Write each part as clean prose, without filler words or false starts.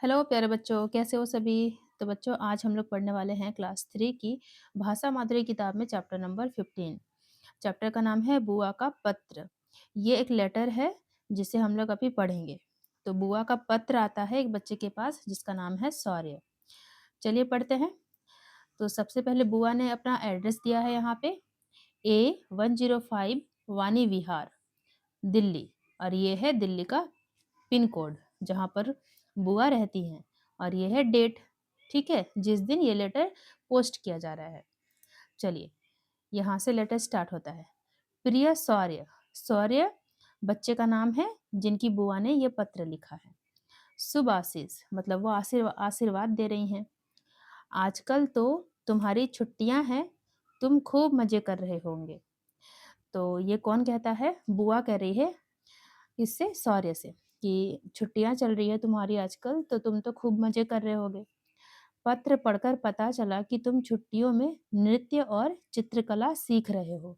Hello प्यारे बच्चों, कैसे हो सभी? तो बच्चों, आज हम लोग पढ़ने वाले हैं क्लास 3 की भाषा माधुरी किताब में चैप्टर नंबर 15। चैप्टर का नाम है बुआ का पत्र। ये एक लेटर है जिसे हम लोग अभी पढ़ेंगे। तो बुआ का पत्र आता है एक बच्चे के पास जिसका नाम है शौर्य। चलिए पढ़ते हैं। तो सबसे पहले बुआ ने अपना एड्रेस दिया है यहाँ पे, A105 वानी विहार, दिल्ली। और ये है दिल्ली का पिन कोड जहाँ पर बुआ रहती हैं। और ये है डेट, ठीक है, जिस दिन ये लेटर पोस्ट किया जा रहा है। चलिए, यहाँ से लेटर स्टार्ट होता है। प्रिय शौर्य। शौर्य बच्चे का नाम है जिनकी बुआ ने ये पत्र लिखा है। शुभ आशीष मतलब वो आशीर्वाद दे रही हैं। आजकल तो तुम्हारी छुट्टियां हैं, तुम खूब मजे कर रहे होंगे। तो ये कौन कहता है? बुआ कह रही है इससे, शौर्य से, कि छुट्टियां चल रही है तुम्हारी आजकल, तो तुम तो खूब मजे कर रहे होगे। पत्र पढ़कर पता चला कि तुम छुट्टियों में नृत्य और चित्रकला सीख रहे हो।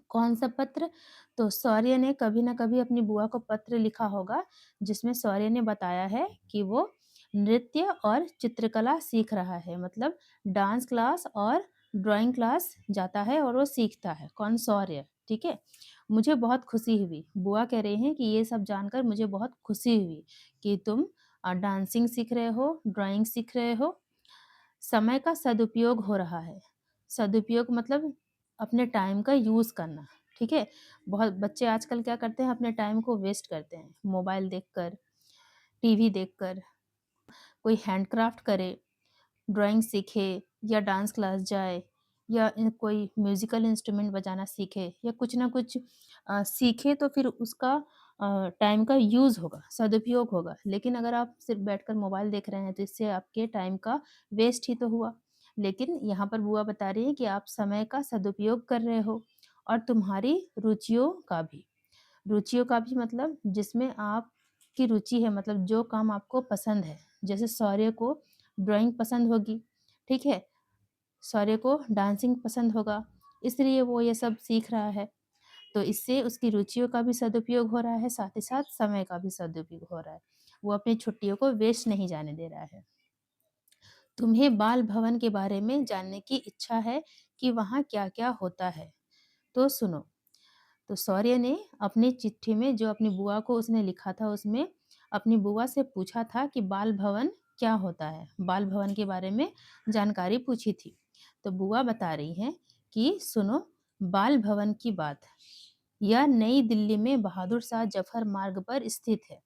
कौन सा पत्र? तो शौर्य ने कभी ना कभी अपनी बुआ को पत्र लिखा होगा जिसमें शौर्य ने बताया है कि वो नृत्य और चित्रकला सीख रहा है, मतलब डांस क्लास और ड्राइंग क्लास जाता है और वो सीखता है। कौन? शौर्य। ठीक है। मुझे बहुत खुशी हुई, बुआ कह रहे हैं कि ये सब जानकर मुझे बहुत खुशी हुई कि तुम डांसिंग सीख रहे हो, ड्राइंग सीख रहे हो। समय का सदुपयोग हो रहा है। सदुपयोग मतलब अपने टाइम का यूज़ करना, ठीक है? बहुत बच्चे आजकल क्या करते हैं, अपने टाइम को वेस्ट करते हैं, मोबाइल देखकर, टीवी देखकर। कोई हैंडक्राफ्ट करे, ड्राइंग सीखे या डांस क्लास जाए या कोई म्यूज़िकल इंस्ट्रूमेंट बजाना सीखे या कुछ ना कुछ सीखे, तो फिर उसका टाइम का यूज़ होगा, सदुपयोग होगा। लेकिन अगर आप सिर्फ बैठकर मोबाइल देख रहे हैं तो इससे आपके टाइम का वेस्ट ही तो हुआ। लेकिन यहाँ पर बुआ बता रही है कि आप समय का सदुपयोग कर रहे हो और तुम्हारी रुचियों का भी मतलब जिसमें आपकी रुचि है, मतलब जो काम आपको पसंद है। जैसे शौर्य को ड्राइंग पसंद होगी, ठीक है? शौर्य को डांसिंग पसंद होगा, इसलिए वो ये सब सीख रहा है। तो इससे उसकी रुचियों का भी सदुपयोग हो रहा है, साथ ही साथ समय का भी सदुपयोग हो रहा है। वो अपनी छुट्टियों को वेस्ट नहीं जाने दे रहा है। तुम्हें बाल भवन के बारे में जानने की इच्छा है कि वहाँ क्या-क्या होता है, तो सुनो। तो शौर्य ने अपनी चिट्ठी में जो अपनी बुआ को उसने लिखा था, उसमें अपनी बुआ से पूछा था कि बाल भवन क्या होता है, बाल भवन के बारे में जानकारी पूछी थी। तो बुआ बता रही हैं कि सुनो, बाल भवन की बात, यह नई दिल्ली में बहादुर शाह जफर मार्ग पर स्थित है।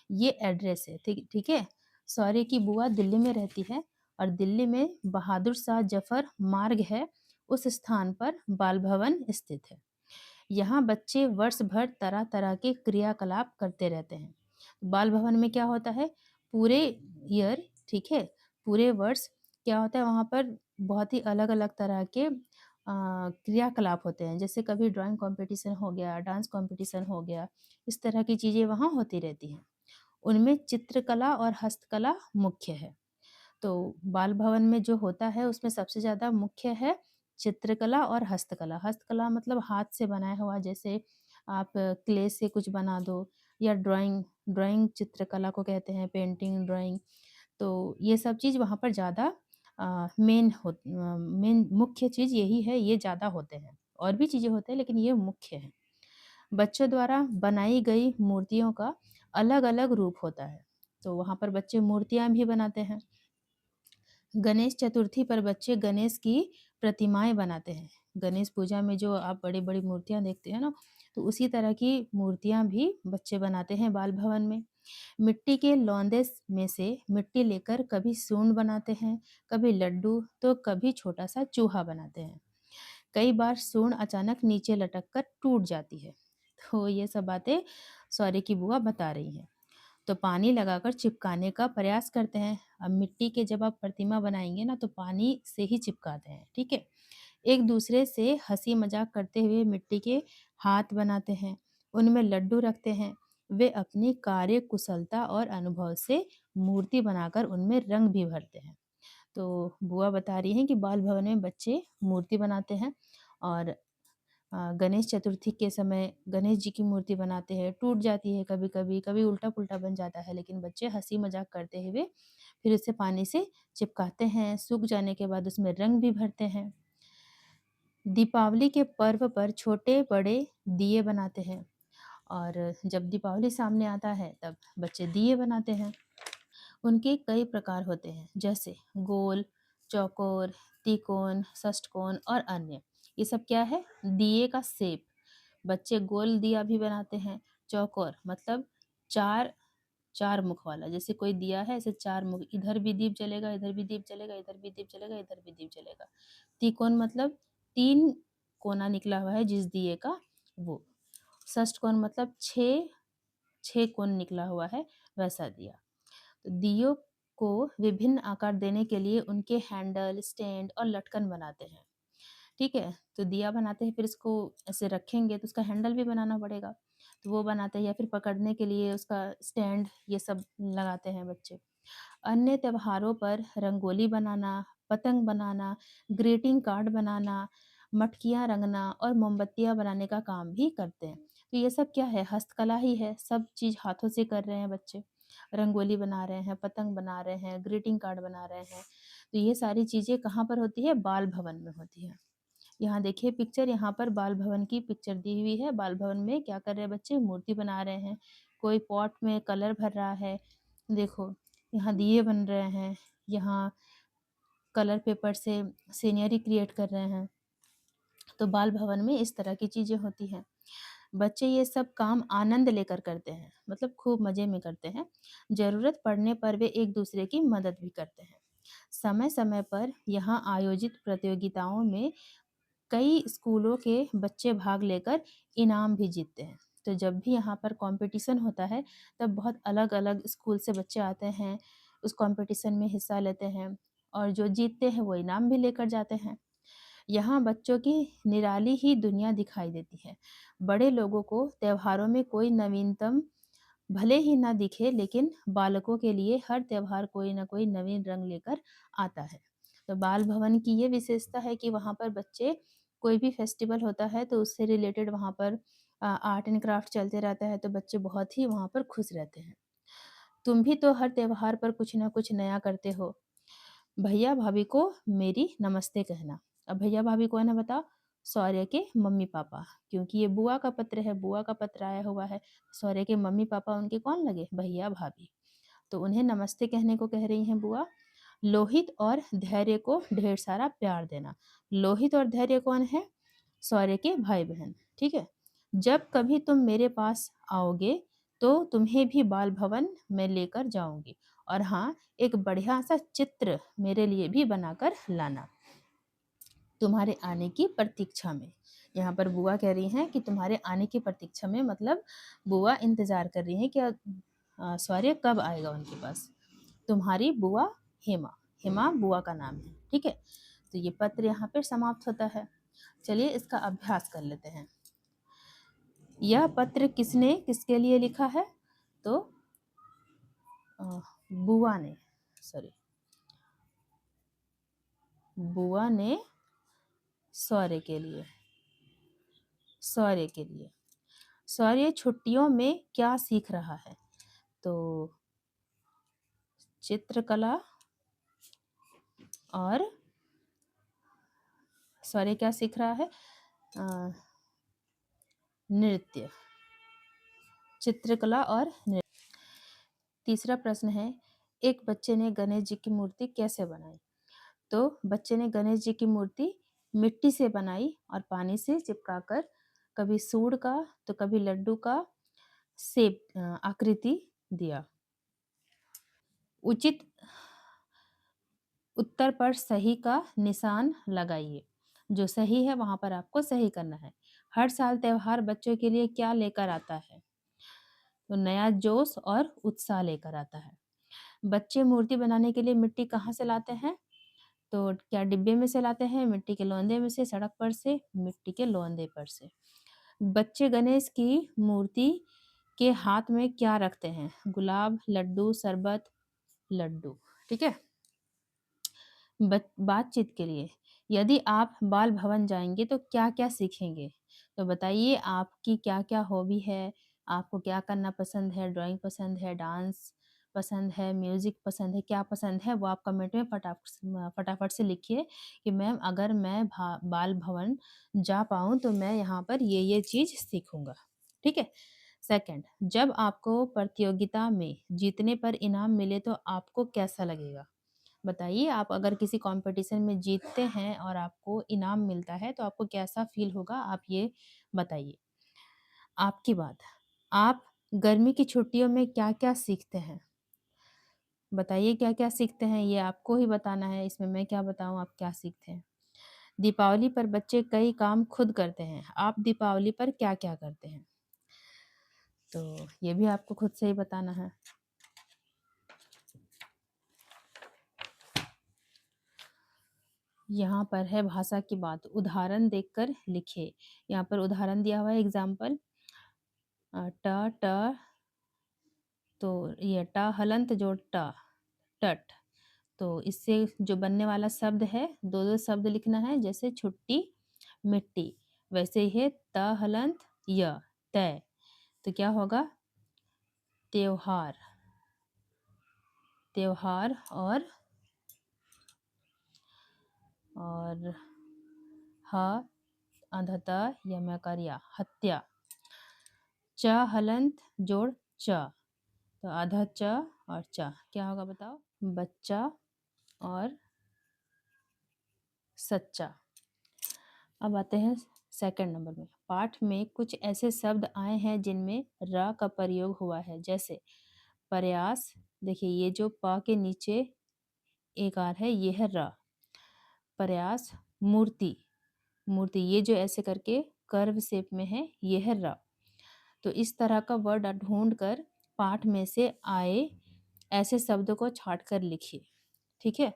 ये एड्रेस है, ठीक ठीक है। शौर्य की बुआ दिल्ली में रहती है और दिल्ली में बहादुर शाह जफर मार्ग है, उस स्थान पर बाल भवन स्थित है। यहाँ बच्चे वर्ष भर तरह तरह के क्रियाकलाप करते रहते हैं। बाल भवन में क्या होता है, पूरे ईयर, ठीक है, पूरे वर्ष क्या होता है वहाँ पर, बहुत ही अलग अलग तरह के क्रियाकलाप होते हैं। जैसे कभी ड्राइंग कंपटीशन हो गया, डांस कंपटीशन हो गया, इस तरह की चीज़ें वहाँ होती रहती हैं। उनमें चित्रकला और हस्तकला मुख्य है। तो बाल भवन में जो होता है उसमें सबसे ज़्यादा मुख्य है चित्रकला और हस्तकला। हस्तकला मतलब हाथ से बनाया हुआ, जैसे आप क्ले से कुछ बना दो, या ड्राइंग, ड्राइंग चित्रकला को कहते हैं, पेंटिंग, ड्राइंग। तो ये सब चीज़ वहाँ पर ज़्यादा मेन मुख्य चीज़ यही है, ये ज़्यादा होते हैं। और भी चीज़ें होते हैं लेकिन ये मुख्य हैं। बच्चों द्वारा बनाई गई मूर्तियों का अलग-अलग रूप होता है। तो वहाँ पर बच्चे मूर्तियाँ भी बनाते हैं। गणेश चतुर्थी पर बच्चे गणेश की प्रतिमाएँ बनाते हैं। गणेश पूजा में जो आप बड़ी-बड़ी मूर्तियाँ देखते हैं ना, तो उसी तरह की मूर्तियाँ भी बच्चे बनाते हैं बाल भवन में। मिट्टी के लौंदे में से मिट्टी लेकर कभी सूंड बनाते हैं, कभी लड्डू, तो कभी छोटा-सा चूहा बनाते हैं। कई बार सूंड अचानक नीचे लटक कर टूट जाती है। तो ये सब बातें सौर्य की बुआ बता रही हैं। तो पानी लगाकर चिपकाने का प्रयास करते हैं। अब मिट्टी के जब आप प्रतिमा बनाएँगे ना, तो पानी से ही चिपकाते हैं, ठीक है? एक दूसरे से हँसी मज़ाक करते हुए मिट्टी के हाथ बनाते हैं, उनमें लड्डू रखते हैं। वे अपनी कार्यकुशलता और अनुभव से मूर्ति बनाकर उनमें रंग भी भरते हैं। तो बुआ बता रही हैं कि बाल भवन में बच्चे मूर्ति बनाते हैं और गणेश चतुर्थी के समय गणेश जी की मूर्ति बनाते हैं, टूट जाती है कभी-कभी, कभी उल्टा-पुल्टा बन जाता है, लेकिन बच्चे हँसी-मज़ाक करते हुए फिर उसे पानी से चिपकाते हैं, सूख जाने के बाद उसमें रंग भी भरते हैं। दीपावली के पर्व पर छोटे-बड़े दिए बनाते हैं और जब दीपावली सामने आता है तब बच्चे दिए बनाते हैं। उनके कई प्रकार होते हैं जैसे गोल, चौकोर, त्रिकोण, षटकोण और अन्य। ये सब क्या है? दिए का शेप। बच्चे गोल दिया भी बनाते हैं। चौकोर मतलब चार चार मुख वाला, जैसे कोई दिया है ऐसे चार मुख, इधर भी दीप जलेगा, इधर भी दीप जलेगा, इधर भी दीप जलेगा, इधर भी दीप जलेगा। त्रिकोण मतलब तीन कोना निकला हुआ है जिस दिए का, वो। षटकोण मतलब छः छः कोण निकला हुआ है वैसा दिया। तो दियों को विभिन्न आकार देने के लिए उनके हैंडल, स्टैंड और लटकन बनाते हैं। ठीक है? तो दिया बनाते हैं, फिर इसको ऐसे रखेंगे तो उसका हैंडल भी बनाना पड़ेगा, तो वो बनाते हैं, या फिर पकड़ने के लिए उसका स्टैंड, ये सब लगाते हैं बच्चे। अन्य त्योहारों पर रंगोली बनाना, पतंग बनाना, ग्रीटिंग कार्ड बनाना, मटकियाँ रंगना और मोमबत्तियाँ बनाने का काम भी करते हैं। तो ये सब क्या है? हस्तकला ही है, सब चीज़ हाथों से कर रहे हैं बच्चे। रंगोली बना रहे हैं, पतंग बना रहे हैं, ग्रीटिंग कार्ड बना रहे हैं। तो ये सारी चीज़ें कहाँ पर होती है? बाल भवन में होती है। यहाँ देखिए पिक्चर, यहाँ पर बाल भवन की पिक्चर दी हुई है। बाल भवन में क्या कर रहे हैं बच्चे? मूर्ति बना रहे हैं। कोई पॉट में कलर भर रहा है। देखो, यहाँ दिए बन रहे हैं, यहाँ कलर पेपर से सीनरी क्रिएट कर रहे हैं। तो बाल भवन में इस तरह की चीज़ें होती हैं। बच्चे ये सब काम आनंद लेकर करते हैं, मतलब खूब मज़े में करते हैं। ज़रूरत पड़ने पर वे एक-दूसरे की मदद भी करते हैं। समय-समय पर यहाँ आयोजित प्रतियोगिताओं में कई स्कूलों के बच्चे भाग लेकर इनाम भी जीतते हैं। तो जब भी यहाँ पर कॉम्पिटिशन होता है, तब बहुत अलग-अलग स्कूल से बच्चे आते हैं, उस कॉम्पिटिशन में हिस्सा लेते हैं और जो जीतते हैं वो इनाम भी लेकर जाते हैं। यहाँ बच्चों की निराली ही दुनिया दिखाई देती है। बड़े लोगों को त्योहारों में कोई नवीनतम भले ही ना दिखे, लेकिन बालकों के लिए हर त्योहार कोई ना कोई नवीन रंग लेकर आता है। तो बाल भवन की ये विशेषता है कि वहाँ पर बच्चे, कोई भी फेस्टिवल होता है तो उससे रिलेटेड वहाँ पर आर्ट एंड क्राफ्ट चलते रहता है, तो बच्चे बहुत ही वहाँ पर खुश रहते हैं। तुम भी तो हर त्योहार पर कुछ ना कुछ नया करते हो। भैया भाभी को मेरी नमस्ते कहना। अब भैया भाभी कौन है बताओ? सौर्य के मम्मी पापा, क्योंकि ये बुआ का पत्र है, बुआ का पत्र आया हुआ है। सौर्य के मम्मी पापा उनके कौन लगे? भैया भाभी। तो उन्हें नमस्ते कहने को कह रही हैं बुआ। लोहित और धैर्य को ढेर सारा प्यार देना। लोहित और धैर्य कौन है? सौर्य के भाई बहन। ठीक है? जब कभी तुम मेरे पास आओगे तो तुम्हें भी बाल भवन में लेकर जाऊंगी, और हाँ, एक बढ़िया सा चित्र मेरे लिए भी बनाकर लाना, तुम्हारे आने की प्रतीक्षा में। यहाँ पर बुआ कह रही हैं कि तुम्हारे आने की प्रतीक्षा में, मतलब बुआ इंतजार कर रही हैं कि सौर्य कब आएगा उनके पास। तुम्हारी बुआ हेमा। हेमा बुआ का नाम है। ठीक है? तो ये पत्र यहाँ पर समाप्त होता है। चलिए इसका अभ्यास कर लेते हैं। यह पत्र किसने किसके लिए लिखा है? तो बुआ ने, सॉरी, बुआ ने सौर्य के लिए, सौर्य के लिए। सौर्य छुट्टियों में क्या सीख रहा है? तो चित्रकला और, सौर्य क्या सीख रहा है? नृत्य, चित्रकला और नृत्य। तीसरा प्रश्न है, एक बच्चे ने गणेश जी की मूर्ति कैसे बनाई? तो बच्चे ने गणेश जी की मूर्ति मिट्टी से बनाई और पानी से चिपकाकर, कभी सूंड का तो कभी लड्डू का शेप, आकृति दिया। उचित उत्तर पर सही का निशान लगाइए। जो सही है वहां पर आपको सही करना है। हर साल त्योहार बच्चों के लिए क्या लेकर आता है? तो नया जोश और उत्साह लेकर आता है। बच्चे मूर्ति बनाने के लिए मिट्टी कहाँ से लाते हैं? तो क्या डिब्बे में से लाते हैं, मिट्टी के लोंदे में से, सड़क पर से, मिट्टी के लोंदे पर से। बच्चे गणेश की मूर्ति के हाथ में क्या रखते हैं? गुलाब, लड्डू, शरबत, लड्डू। ठीक है? बातचीत के लिए, यदि आप बाल भवन जाएंगे तो क्या क्या सीखेंगे? तो बताइए आपकी क्या-क्या हॉबी है? आपको क्या करना पसंद है? ड्राइंग पसंद है, डांस पसंद है, म्यूज़िक पसंद है, क्या पसंद है? वो आप कमेंट में फटाफट से लिखिए कि मैम अगर मैं बाल भवन जा पाऊँ तो मैं यहाँ पर ये चीज़ सीखूँगा। ठीक है? सेकंड, जब आपको प्रतियोगिता में जीतने पर इनाम मिले तो आपको कैसा लगेगा? बताइए आप अगर किसी कॉम्पिटिशन में जीतते हैं और आपको इनाम मिलता है तो आपको कैसा फ़ील होगा? आप ये बताइए। आपकी बात, आप गर्मी की छुट्टियों में क्या-क्या सीखते हैं? बताइए क्या-क्या सीखते हैं? ये आपको ही बताना है, इसमें मैं क्या बताऊँ आप क्या सीखते हैं? दीपावली पर बच्चे कई काम खुद करते हैं। आप दीपावली पर क्या-क्या करते हैं? तो ये भी आपको खुद से ही बताना है। यहाँ पर है भाषा की बात, उदाहरण देखकर लिखिए। यहाँ पर उदाहरण दिया हुआ है एग्ज़ाम्पल ट, ट तो ये ट हलंत जोड़ ट, टट। तो इससे जो बनने वाला शब्द है, 2-2 शब्द लिखना है जैसे छुट्टी, मिट्टी। वैसे ही है त हलंत य, तय। तो क्या होगा? त्योहार, त्योहार और ह अंधत यमकर या हत्या। च हलंत जोड़ च, तो आधा च और च क्या होगा बताओ? बच्चा और सच्चा। अब आते हैं सेकंड नंबर में। पाठ में कुछ ऐसे शब्द आए हैं जिनमें र का प्रयोग हुआ है जैसे प्रयास। देखिए ये जो प के नीचे एक आर है ये है र। प्रयास, मूर्ति, मूर्ति ये जो ऐसे करके कर्व शेप में है ये है र। तो इस तरह का वर्ड ढूंढ कर पाठ में से आए ऐसे शब्दों को छाट कर लिखिए। ठीक है?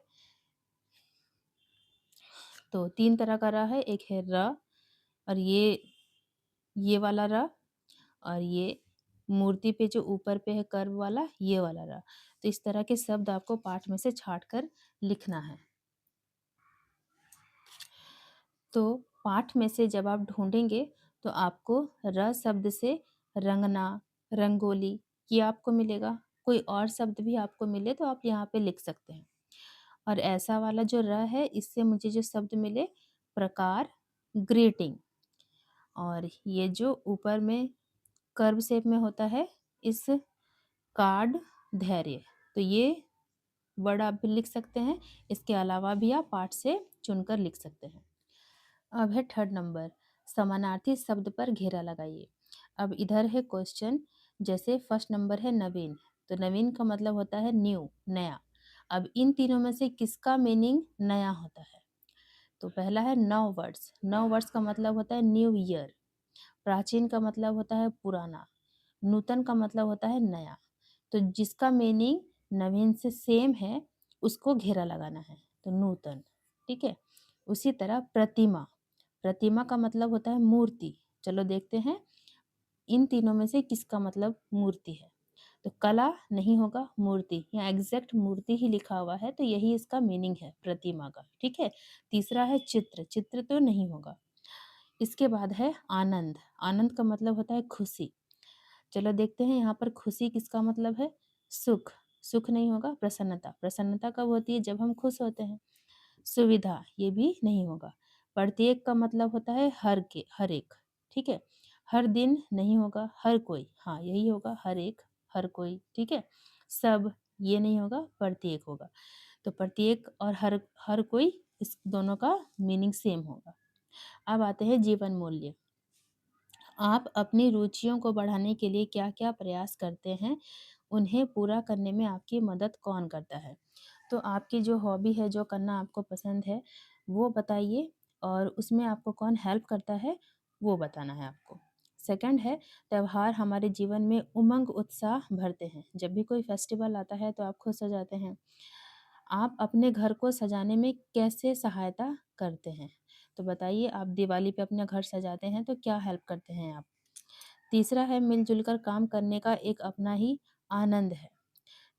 तो 3 तरह का र है, एक है र और ये वाला र और ये मूर्ति पे जो ऊपर पे है कर्व वाला ये वाला र। तो इस तरह के शब्द आपको पाठ में से छाट कर लिखना है। तो पाठ में से जब आप ढूँढेंगे तो आपको र शब्द से रंगना, रंगोली ये आपको मिलेगा। कोई और शब्द भी आपको मिले तो आप यहाँ पे लिख सकते हैं। और ऐसा वाला जो र है इससे मुझे जो शब्द मिले प्रकार, ग्रीटिंग और ये जो ऊपर में कर्व शेप में होता है इस कार्ड, धैर्य। तो ये वर्ड आप भी लिख सकते हैं। इसके अलावा भी आप पाठ से चुनकर लिख सकते हैं। अब है थर्ड नंबर, समानार्थी शब्द पर घेरा लगाइए। अब इधर है क्वेश्चन, जैसे फर्स्ट नंबर है नवीन, तो नवीन का मतलब होता है न्यू, नया। अब इन तीनों में से किसका मीनिंग नया होता है? तो पहला है नव वर्ष, नव वर्ष का मतलब होता है न्यू ईयर। प्राचीन का मतलब होता है पुराना, नूतन का मतलब होता है नया। तो जिसका मीनिंग नवीन से सेम है उसको घेरा लगाना है, तो नूतन। ठीक है? उसी तरह प्रतिमा, प्रतिमा का मतलब होता है मूर्ति। चलो देखते हैं इन तीनों में से किसका मतलब मूर्ति है। तो कला नहीं होगा, मूर्ति, यहाँ एग्जैक्ट मूर्ति ही लिखा हुआ है तो यही इसका मीनिंग है प्रतिमा का। ठीक है? तीसरा है चित्र, चित्र तो नहीं होगा। इसके बाद है आनंद, आनंद का मतलब होता है खुशी। चलो देखते हैं यहाँ पर खुशी किसका मतलब है? सुख, सुख नहीं होगा। प्रसन्नता, प्रसन्नता कब होती है? जब हम खुश होते हैं। सुविधा, ये भी नहीं होगा। प्रत्येक का मतलब होता है हर एक। ठीक है? हर दिन नहीं होगा, हर कोई, हाँ यही होगा, हर एक, हर कोई। ठीक है? सब, ये नहीं होगा, प्रत्येक होगा। तो प्रत्येक और हर कोई, इस दोनों का मीनिंग सेम होगा। अब आते हैं जीवन मूल्य। आप अपनी रुचियों को बढ़ाने के लिए क्या-क्या प्रयास करते हैं? उन्हें पूरा करने में आपकी मदद कौन करता है? तो आपकी जो हॉबी है, जो करना आपको पसंद है, वो बताइए और उसमें आपको कौन हेल्प करता है, वो बताना है आपको। सेकंड है, त्योहार हमारे जीवन में उमंग, उत्साह भरते हैं। जब भी कोई फेस्टिवल आता है तो आप खुश हो जाते हैं। आप अपने घर को सजाने में कैसे सहायता करते हैं? तो बताइए आप दिवाली पे अपना घर सजाते हैं तो क्या हेल्प करते हैं आप? तीसरा है मिलजुल कर काम करने का एक अपना ही आनंद है।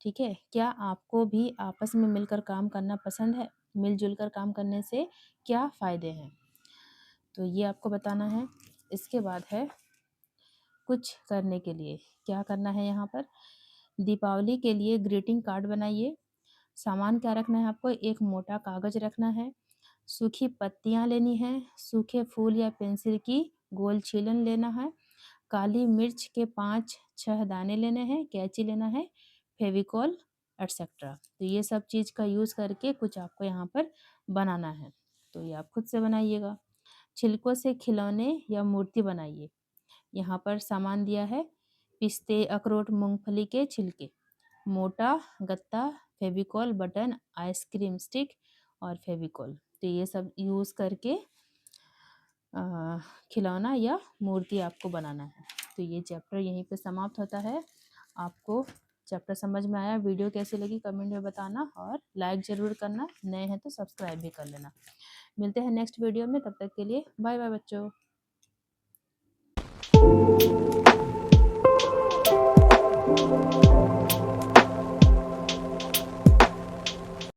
ठीक है? क्या आपको भी आपस में मिलकर काम करना पसंद है? मिलजुल कर काम करने से क्या फ़ायदे हैं? तो ये आपको बताना है। इसके बाद है कुछ करने के लिए। क्या करना है यहाँ पर? दीपावली के लिए ग्रीटिंग कार्ड बनाइए। सामान क्या रखना है आपको? एक मोटा कागज रखना है, सूखी पत्तियाँ लेनी है, सूखे फूल या पेंसिल की गोल छीलन लेना है, काली मिर्च के 5-6 दाने लेने हैं, कैंची लेना है, फेविकॉल एटसेट्रा। तो ये सब चीज़ का यूज़ करके कुछ आपको यहाँ पर बनाना है। तो ये आप खुद से बनाइएगा। छिलकों से खिलौने या मूर्ति बनाइए। यहाँ पर सामान दिया है पिस्ते, अखरोट, मूंगफली के छिलके, मोटा गत्ता, फेविकॉल, बटन, आइसक्रीम स्टिक और फेविकॉल। तो ये सब यूज़ करके खिलौना या मूर्ति आपको बनाना है। तो ये चैप्टर यहीं पे समाप्त होता है। आपको चैप्टर समझ में आया? वीडियो कैसी लगी कमेंट में बताना और लाइक ज़रूर करना, नए हैं तो सब्सक्राइब भी कर लेना। मिलते हैं नेक्स्ट वीडियो में, तब तक के लिए बाय बाय बच्चों।